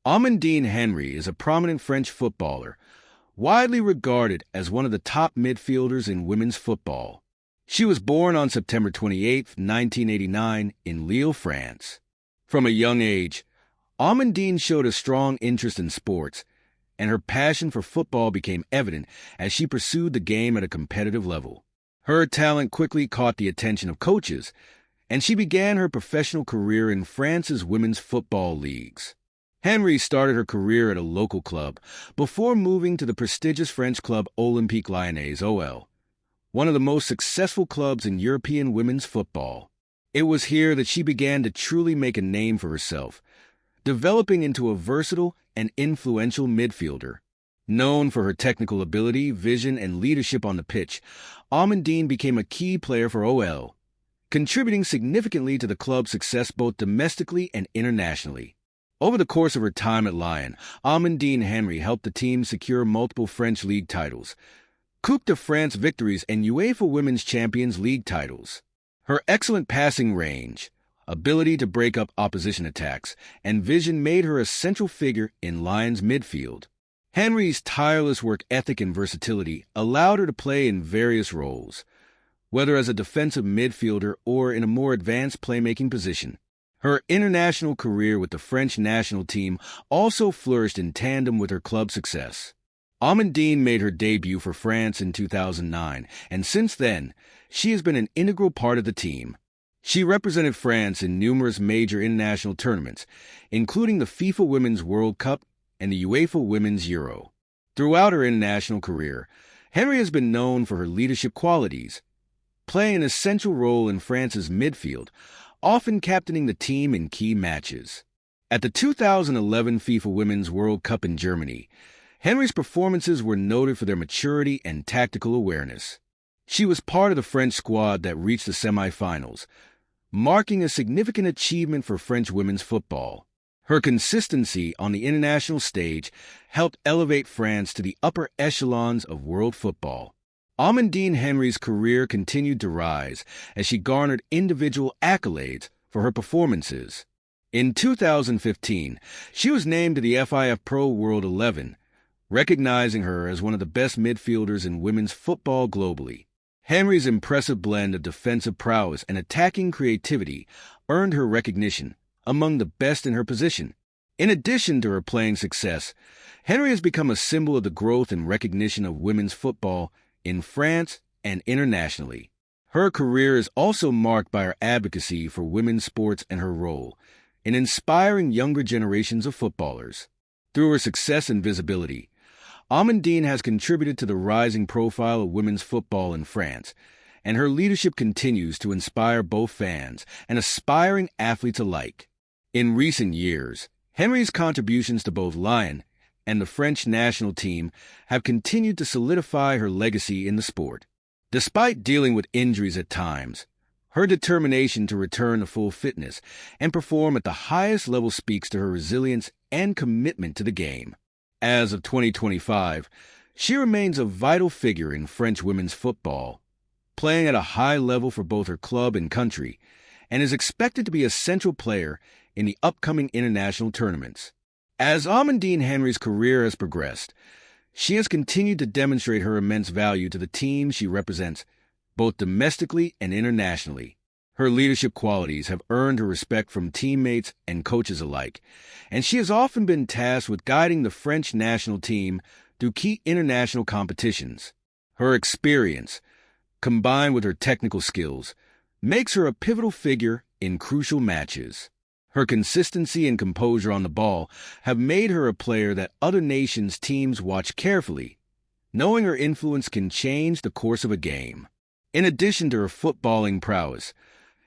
Amandine Henry is a prominent French footballer, widely regarded as one of the top midfielders in women's football. She was born on September 28, 1989, in Lille, France. From a young age, Amandine showed a strong interest in sports, and her passion for football became evident as she pursued the game at a competitive level. Her talent quickly caught the attention of coaches, and she began her professional career in France's women's football leagues. Henry started her career at a local club before moving to the prestigious French club Olympique Lyonnais (OL), one of the most successful clubs in European women's football. It was here that she began to truly make a name for herself, developing into a versatile and influential midfielder. Known for her technical ability, vision, and leadership on the pitch, Amandine became a key player for OL, contributing significantly to the club's success both domestically and internationally. Over the course of her time at Lyon, Amandine Henry helped the team secure multiple French league titles, Coupe de France victories, and UEFA Women's Champions League titles. Her excellent passing range, ability to break up opposition attacks, and vision made her a central figure in Lyon's midfield. Henry's tireless work ethic and versatility allowed her to play in various roles, whether as a defensive midfielder or in a more advanced playmaking position. Her international career with the French national team also flourished in tandem with her club success. Amandine made her debut for France in 2009, and since then, she has been an integral part of the team. She represented France in numerous major international tournaments, including the FIFA Women's World Cup and the UEFA Women's Euro. Throughout her international career, Henry has been known for her leadership qualities, playing an essential role in France's midfield, often captaining the team in key matches. At the 2011 FIFA Women's World Cup in Germany, Henry's performances were noted for their maturity and tactical awareness. She was part of the French squad that reached the semifinals, marking a significant achievement for French women's football. Her consistency on the international stage helped elevate France to the upper echelons of world football. Amandine Henry's career continued to rise as she garnered individual accolades for her performances. In 2015, she was named to the FIFA Pro World 11, recognizing her as one of the best midfielders in women's football globally. Henry's impressive blend of defensive prowess and attacking creativity earned her recognition among the best in her position. In addition to her playing success, Henry has become a symbol of the growth and recognition of women's football in France and internationally. Her career is also marked by her advocacy for women's sports and her role in inspiring younger generations of footballers. Through her success and visibility, Amandine has contributed to the rising profile of women's football in France, and her leadership continues to inspire both fans and aspiring athletes alike. In recent years, Henry's contributions to both Lyon and the French national team have continued to solidify her legacy in the sport. Despite dealing with injuries at times, her determination to return to full fitness and perform at the highest level speaks to her resilience and commitment to the game. As of 2025, she remains a vital figure in French women's football, playing at a high level for both her club and country, and is expected to be a central player in the upcoming international tournaments. As Amandine Henry's career has progressed, she has continued to demonstrate her immense value to the team she represents, both domestically and internationally. Her leadership qualities have earned her respect from teammates and coaches alike, and she has often been tasked with guiding the French national team through key international competitions. Her experience, combined with her technical skills, makes her a pivotal figure in crucial matches. Her consistency and composure on the ball have made her a player that other nations' teams watch carefully, knowing her influence can change the course of a game. In addition to her footballing prowess,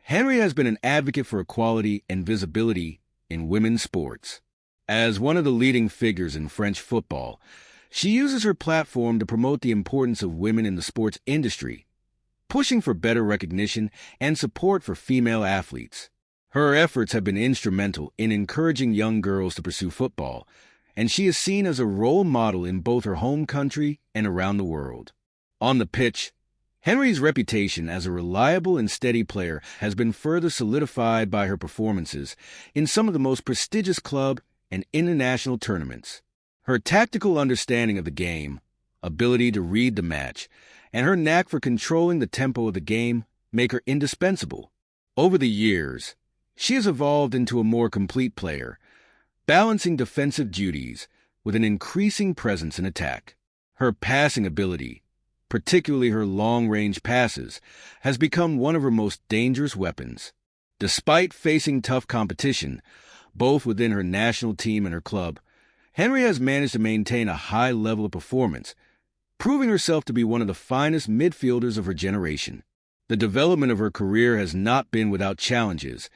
Henry has been an advocate for equality and visibility in women's sports. As one of the leading figures in French football, she uses her platform to promote the importance of women in the sports industry, pushing for better recognition and support for female athletes. Her efforts have been instrumental in encouraging young girls to pursue football, and she is seen as a role model in both her home country and around the world. On the pitch, Henry's reputation as a reliable and steady player has been further solidified by her performances in some of the most prestigious club and international tournaments. Her tactical understanding of the game, ability to read the match, and her knack for controlling the tempo of the game make her indispensable. Over the years, she has evolved into a more complete player, balancing defensive duties with an increasing presence in attack. Her passing ability, particularly her long-range passes, has become one of her most dangerous weapons. Despite facing tough competition, both within her national team and her club, Henry has managed to maintain a high level of performance, proving herself to be one of the finest midfielders of her generation. The development of her career has not been without challenges,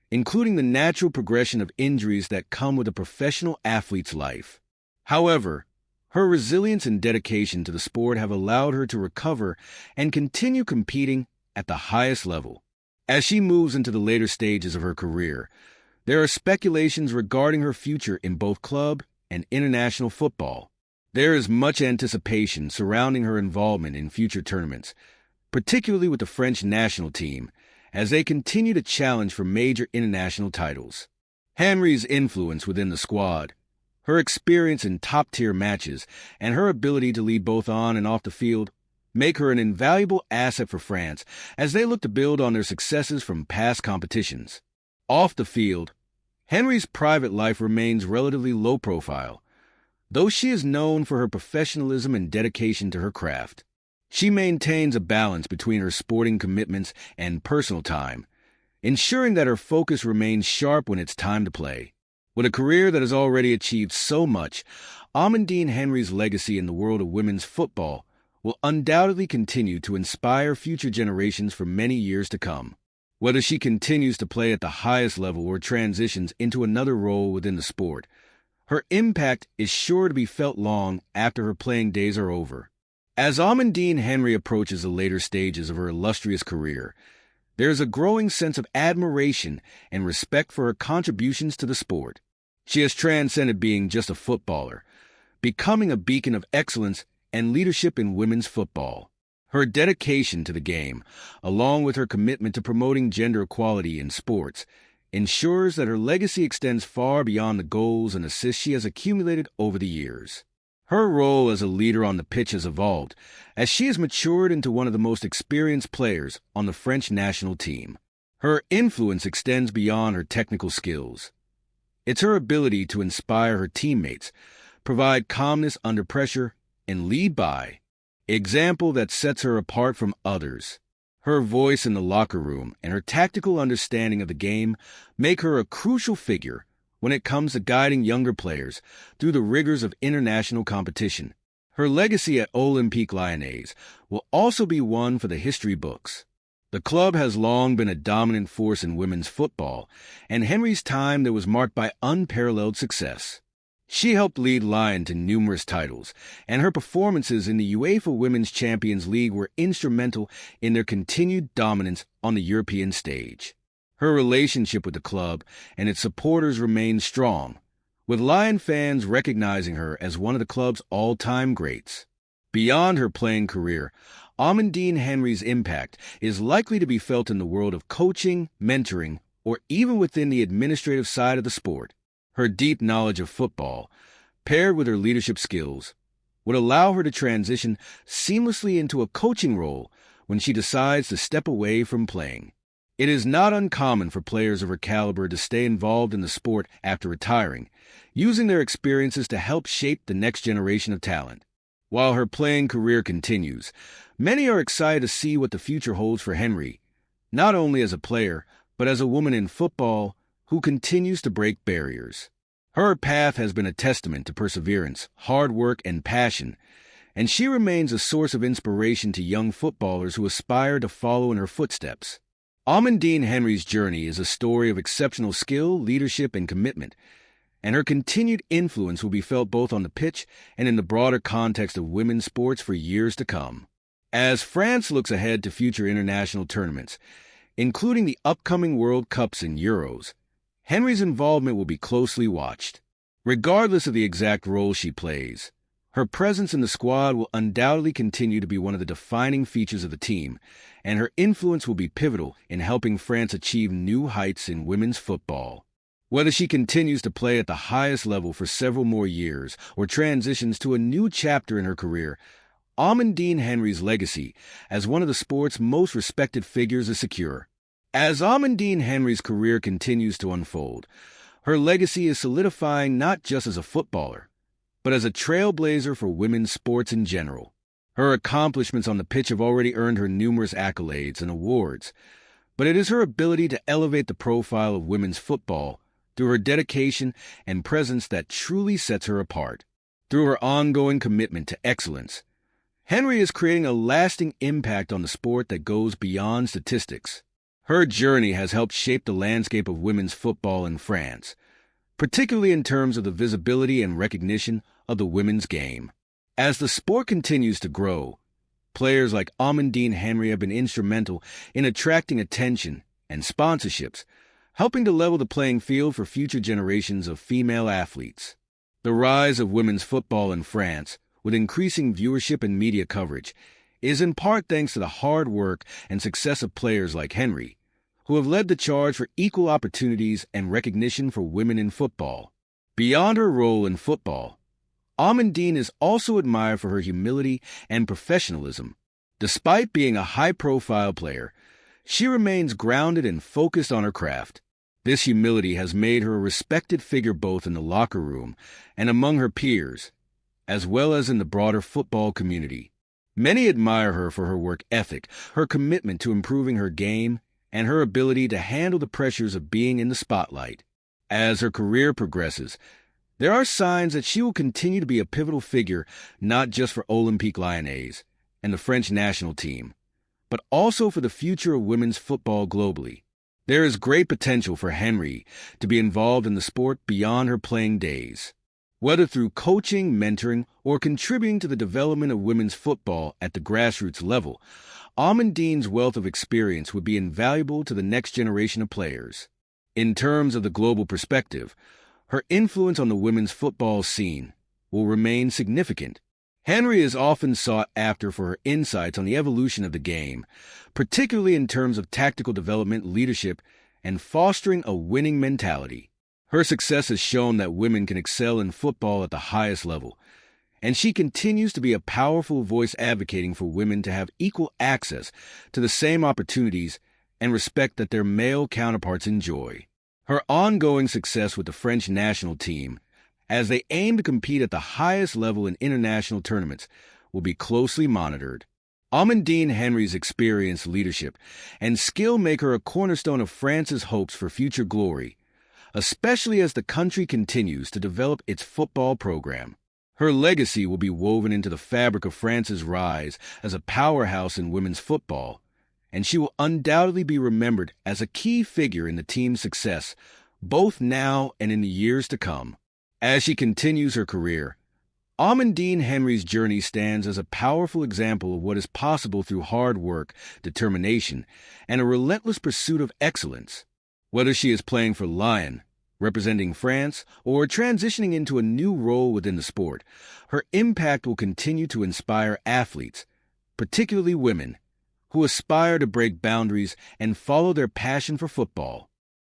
including the natural progression of injuries that come with a professional athlete's life. However, her resilience and dedication to the sport have allowed her to recover and continue competing at the highest level. As she moves into the later stages of her career, there are speculations regarding her future in both club and international football. There is much anticipation surrounding her involvement in future tournaments, particularly with the French national team, as they continue to challenge for major international titles. Henry's influence within the squad, her experience in top-tier matches, and her ability to lead both on and off the field make her an invaluable asset for France as they look to build on their successes from past competitions. Off the field, Henry's private life remains relatively low profile, though she is known for her professionalism and dedication to her craft. She maintains a balance between her sporting commitments and personal time, ensuring that her focus remains sharp when it's time to play. With a career that has already achieved so much, Amandine Henry's legacy in the world of women's football will undoubtedly continue to inspire future generations for many years to come. Whether she continues to play at the highest level or transitions into another role within the sport, her impact is sure to be felt long after her playing days are over. As Amandine Henry approaches the later stages of her illustrious career, there is a growing sense of admiration and respect for her contributions to the sport. She has transcended being just a footballer, becoming a beacon of excellence and leadership in women's football. Her dedication to the game, along with her commitment to promoting gender equality in sports, ensures that her legacy extends far beyond the goals and assists she has accumulated over the years. Her role as a leader on the pitch has evolved, as she has matured into one of the most experienced players on the French national team. Her influence extends beyond her technical skills. It's her ability to inspire her teammates, provide calmness under pressure, and lead by example that sets her apart from others. Her voice in the locker room and her tactical understanding of the game make her a crucial figure when it comes to guiding younger players through the rigors of international competition. Her legacy at Olympique Lyonnais will also be one for the history books. The club has long been a dominant force in women's football, and Henry's time there was marked by unparalleled success. She helped lead Lyon to numerous titles, and her performances in the UEFA Women's Champions League were instrumental in their continued dominance on the European stage. Her relationship with the club and its supporters remains strong, with Lyon fans recognizing her as one of the club's all-time greats. Beyond her playing career, Amandine Henry's impact is likely to be felt in the world of coaching, mentoring, or even within the administrative side of the sport. Her deep knowledge of football, paired with her leadership skills, would allow her to transition seamlessly into a coaching role when she decides to step away from playing. It is not uncommon for players of her caliber to stay involved in the sport after retiring, using their experiences to help shape the next generation of talent. While her playing career continues, many are excited to see what the future holds for Henry, not only as a player, but as a woman in football who continues to break barriers. Her path has been a testament to perseverance, hard work, and passion, and she remains a source of inspiration to young footballers who aspire to follow in her footsteps. Amandine Henry's journey is a story of exceptional skill, leadership, and commitment, and her continued influence will be felt both on the pitch and in the broader context of women's sports for years to come. As France looks ahead to future international tournaments, including the upcoming World Cups and Euros, Henry's involvement will be closely watched. Regardless of the exact role she plays, her presence in the squad will undoubtedly continue to be one of the defining features of the team, and her influence will be pivotal in helping France achieve new heights in women's football. Whether she continues to play at the highest level for several more years or transitions to a new chapter in her career, Amandine Henry's legacy as one of the sport's most respected figures is secure. As Amandine Henry's career continues to unfold, her legacy is solidifying not just as a footballer, but as a trailblazer for women's sports in general. Her accomplishments on the pitch have already earned her numerous accolades and awards, but it is her ability to elevate the profile of women's football through her dedication and presence that truly sets her apart. Through her ongoing commitment to excellence, Henry is creating a lasting impact on the sport that goes beyond statistics. Her journey has helped shape the landscape of women's football in France, particularly in terms of the visibility and recognition of the women's game. As the sport continues to grow, players like Amandine Henry have been instrumental in attracting attention and sponsorships, helping to level the playing field for future generations of female athletes. The rise of women's football in France, with increasing viewership and media coverage, is in part thanks to the hard work and success of players like Henry, who have led the charge for equal opportunities and recognition for women in football. Beyond her role in football, Amandine is also admired for her humility and professionalism. Despite being a high-profile player, she remains grounded and focused on her craft. This humility has made her a respected figure both in the locker room and among her peers, as well as in the broader football community. Many admire her for her work ethic, her commitment to improving her game, and her ability to handle the pressures of being in the spotlight. As her career progresses, there are signs that she will continue to be a pivotal figure not just for Olympique Lyonnais and the French national team, but also for the future of women's football globally. There is great potential for Henry to be involved in the sport beyond her playing days. Whether through coaching, mentoring, or contributing to the development of women's football at the grassroots level, Amandine's wealth of experience would be invaluable to the next generation of players. In terms of the global perspective, her influence on the women's football scene will remain significant. Henry is often sought after for her insights on the evolution of the game, particularly in terms of tactical development, leadership, and fostering a winning mentality. Her success has shown that women can excel in football at the highest level, and she continues to be a powerful voice advocating for women to have equal access to the same opportunities and respect that their male counterparts enjoy. Her ongoing success with the French national team, as they aim to compete at the highest level in international tournaments, will be closely monitored. Amandine Henry's experience, leadership, and skill make her a cornerstone of France's hopes for future glory, especially as the country continues to develop its football program. Her legacy will be woven into the fabric of France's rise as a powerhouse in women's football, and she will undoubtedly be remembered as a key figure in the team's success, both now and in the years to come. As she continues her career, Amandine Henry's journey stands as a powerful example of what is possible through hard work, determination, and a relentless pursuit of excellence. Whether she is playing for Lyon, representing France, or transitioning into a new role within the sport, her impact will continue to inspire athletes, particularly women, who aspire to break boundaries and follow their passion for football.